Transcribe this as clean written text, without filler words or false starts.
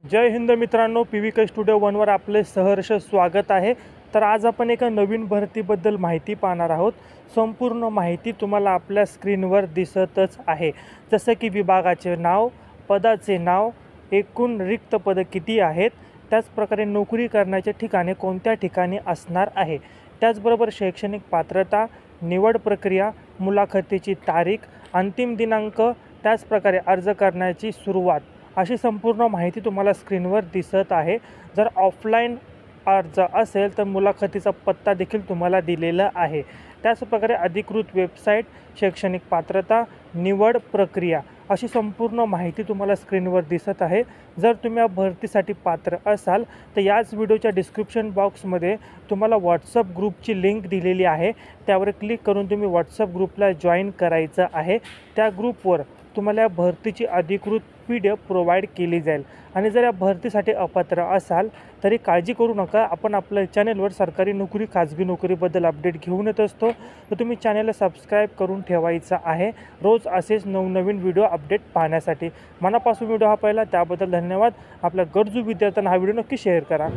जय हिंद मित्रांनो, PVK studio वनवर आपले सहर्ष स्वागत आहे। तर आज आपण एका नवीन भरतीबद्दल माहिती पाहणार आहोत। संपूर्ण माहिती तुम्हाला आपल्या स्क्रीनवर दिसतच आहे, जसं की विभागाचे नाव, पदाचे नाव, एकूण रिक्त पदं किती आहेत, त्याचप्रकारे नोकरी करण्याचे ठिकाणे कोणत्या ठिकाणी असणार आहे, त्याचबरोबर शैक्षणिक पात्रता, निवड प्रक्रिया, मुलाखतीची तारीख, अंतिम दिनांक, त्याचप्रकारे अर्ज करण्याची सुरुवात अशी संपूर्ण माहिती तुम्हाला स्क्रीनवर दिसत आहे। जर ऑफलाईन अर्ज असेल तर मुलाखतीचा पत्ता देखील तुम्हाला दिलेला आहे। त्याचप्रकारे अधिकृत वेबसाईट, शैक्षणिक पात्रता, निवड प्रक्रिया अशी संपूर्ण माहिती तुम्हाला स्क्रीनवर दिसत आहे। जर तुम्ही या भरतीसाठी पात्र असाल तर याच व्हिडिओच्या डिस्क्रिप्शन बॉक्समध्ये तुम्हाला व्हॉट्सअप ग्रुपची लिंक दिलेली आहे, त्यावर क्लिक करून तुम्ही व्हॉट्सअप ग्रुपला जॉईन करायचं आहे। त्या ग्रुपवर तुम्हाला या भरतीची अधिकृत PDF प्रोव्हाइड केली जाईल। आणि जर या भरतीसाठी अपात्र असाल तरी काळजी करू नका, आपण आपल्या चॅनलवर सरकारी नोकरी, खाजगी नोकरीबद्दल अपडेट घेऊन येत असतो, तर तुम्ही चॅनलला सबस्क्राईब करून ठेवायचं आहे रोज असेच नवनवीन व्हिडिओ अपडेट पाहण्यासाठी। मनापासून व्हिडिओ हा पाहिला त्याबद्दल धन्यवाद। आपल्या गरजू विद्यार्थ्यांना हा व्हिडिओ नक्की शेअर करा।